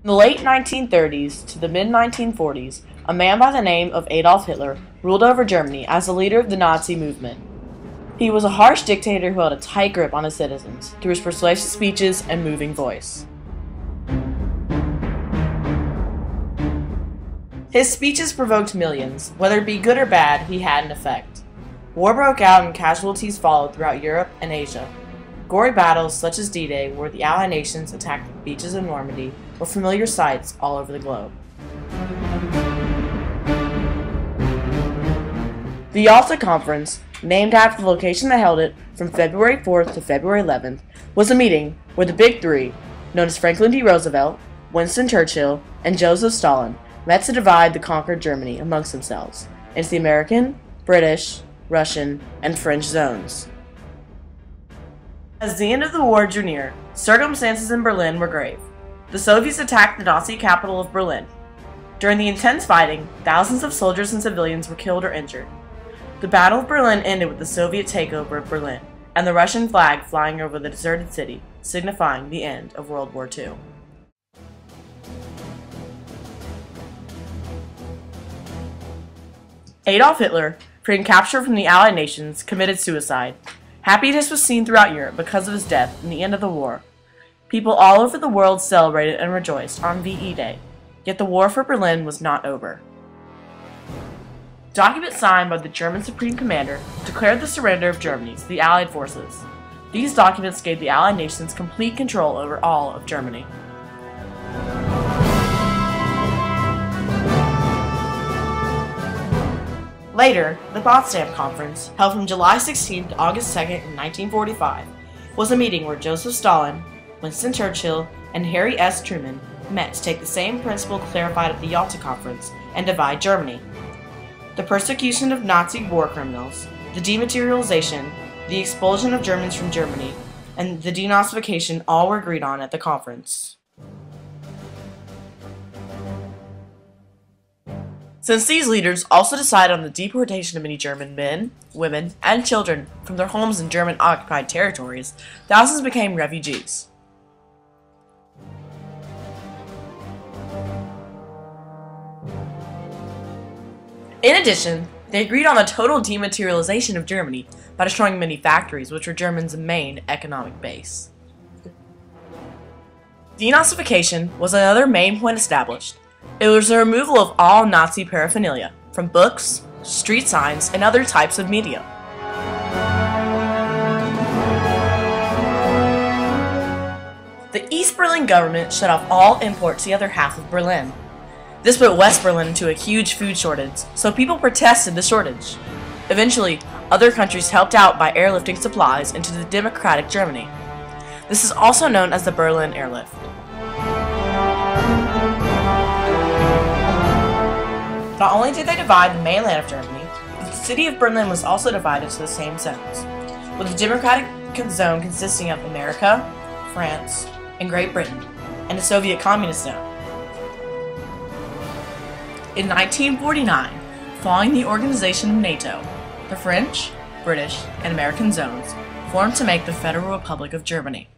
In the late 1930s to the mid-1940s, a man by the name of Adolf Hitler ruled over Germany as the leader of the Nazi movement. He was a harsh dictator who held a tight grip on his citizens through his persuasive speeches and moving voice. His speeches provoked millions. Whether it be good or bad, he had an effect. War broke out and casualties followed throughout Europe and Asia. Gory battles such as D-Day, where the Allied nations attacked the beaches of Normandy, were familiar sights all over the globe. The Yalta Conference, named after the location that held it from February 4th to February 11th, was a meeting where the Big Three, known as Franklin D. Roosevelt, Winston Churchill, and Joseph Stalin, met to divide the conquered Germany amongst themselves into the American, British, Russian, and French zones. As the end of the war drew near, circumstances in Berlin were grave. The Soviets attacked the Nazi capital of Berlin. During the intense fighting, thousands of soldiers and civilians were killed or injured. The Battle of Berlin ended with the Soviet takeover of Berlin and the Russian flag flying over the deserted city, signifying the end of World War II. Adolf Hitler, freeing capture from the Allied nations, committed suicide. Happiness was seen throughout Europe because of his death and the end of the war. People all over the world celebrated and rejoiced on VE Day, yet the war for Berlin was not over. A document signed by the German Supreme Commander declared the surrender of Germany to the Allied forces. These documents gave the Allied nations complete control over all of Germany. Later, the Potsdam Conference, held from July 16 to August 2 in 1945, was a meeting where Joseph Stalin, Winston Churchill, and Harry S. Truman met to take the same principle clarified at the Yalta Conference and divide Germany. The persecution of Nazi war criminals, the dematerialization, the expulsion of Germans from Germany, and the denazification all were agreed on at the conference. Since these leaders also decided on the deportation of many German men, women, and children from their homes in German-occupied territories, thousands became refugees. In addition, they agreed on the total dematerialization of Germany by destroying many factories, which were Germany's main economic base. Denazification was another main point established. It was the removal of all Nazi paraphernalia, from books, street signs, and other types of media. The East Berlin government shut off all imports to the other half of Berlin. This put West Berlin into a huge food shortage, so people protested the shortage. Eventually, other countries helped out by airlifting supplies into the democratic Germany. This is also known as the Berlin Airlift. Not only did they divide the mainland of Germany, but the city of Berlin was also divided to the same zones, with the democratic zone consisting of America, France, and Great Britain, and the Soviet Communist zone. In 1949, following the organization of NATO, the French, British, and American zones formed to make the Federal Republic of Germany.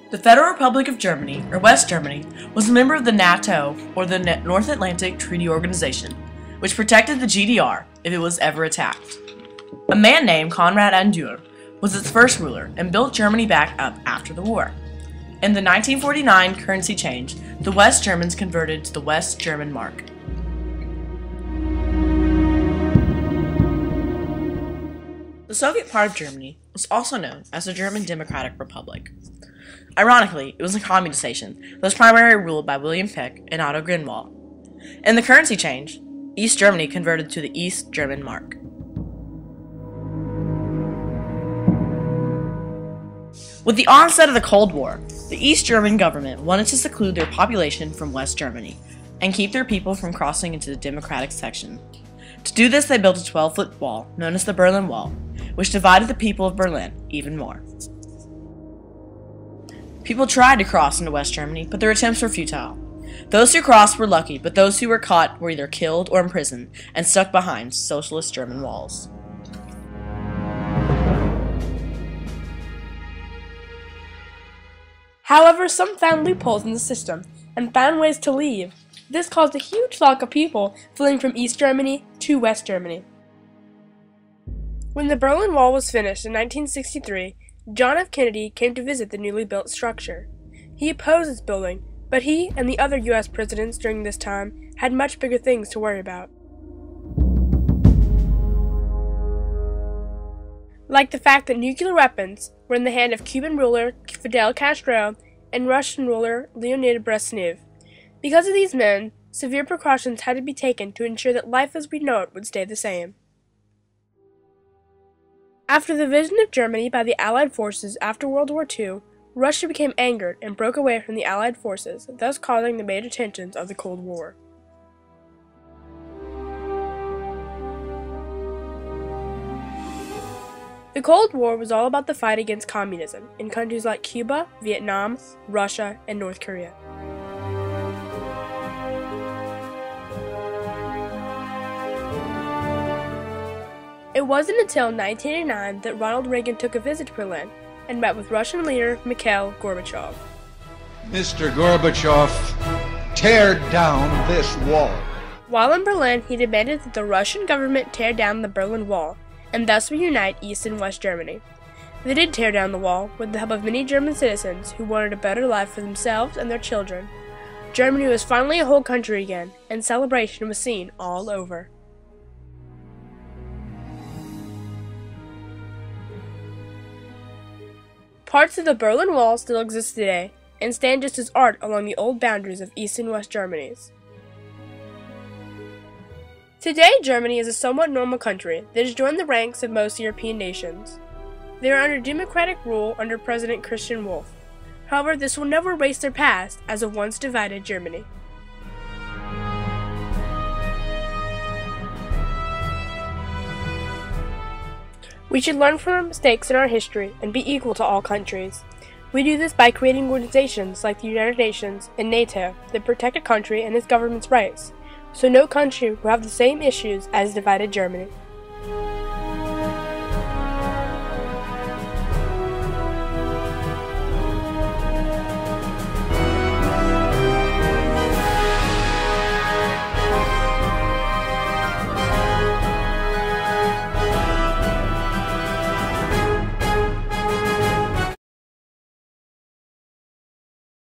The Federal Republic of Germany, or West Germany, was a member of the NATO, or the North Atlantic Treaty Organization, which protected the GDR if it was ever attacked. A man named Konrad Adenauer was its first ruler and built Germany back up after the war. In the 1949 currency change, the West Germans converted to the West German mark. The Soviet part of Germany was also known as the German Democratic Republic. Ironically, it was a communist nation that was primarily ruled by William Peck and Otto Grinwald. In the currency change, East Germany converted to the East German mark. With the onset of the Cold War, the East German government wanted to seclude their population from West Germany and keep their people from crossing into the democratic section. To do this, they built a 12-foot wall known as the Berlin Wall, which divided the people of Berlin even more. People tried to cross into West Germany, but their attempts were futile. Those who crossed were lucky, but those who were caught were either killed or imprisoned and stuck behind socialist German walls. However, some found loopholes in the system and found ways to leave. This caused a huge flock of people fleeing from East Germany to West Germany. When the Berlin Wall was finished in 1963, John F. Kennedy came to visit the newly built structure. He opposed its building, but he and the other U.S. presidents during this time had much bigger things to worry about. Like the fact that nuclear weapons were in the hand of Cuban ruler Fidel Castro and Russian ruler Leonid Brezhnev. Because of these men, severe precautions had to be taken to ensure that life as we know it would stay the same. After the division of Germany by the Allied forces after World War II, Russia became angered and broke away from the Allied forces, thus causing the major tensions of the Cold War. The Cold War was all about the fight against communism in countries like Cuba, Vietnam, Russia, and North Korea. It wasn't until 1989 that Ronald Reagan took a visit to Berlin and met with Russian leader Mikhail Gorbachev. Mr. Gorbachev, tear down this wall. While in Berlin, he demanded that the Russian government tear down the Berlin Wall and thus reunite East and West Germany. They did tear down the wall with the help of many German citizens who wanted a better life for themselves and their children. Germany was finally a whole country again, and celebration was seen all over. Parts of the Berlin Wall still exist today, and stand just as art along the old boundaries of East and West Germany's. Today, Germany is a somewhat normal country that has joined the ranks of most European nations. They are under democratic rule under President Christian Wolff. However, this will never erase their past as a once divided Germany. We should learn from our mistakes in our history and be equal to all countries. We do this by creating organizations like the United Nations and NATO that protect a country and its government's rights, so no country will have the same issues as divided Germany.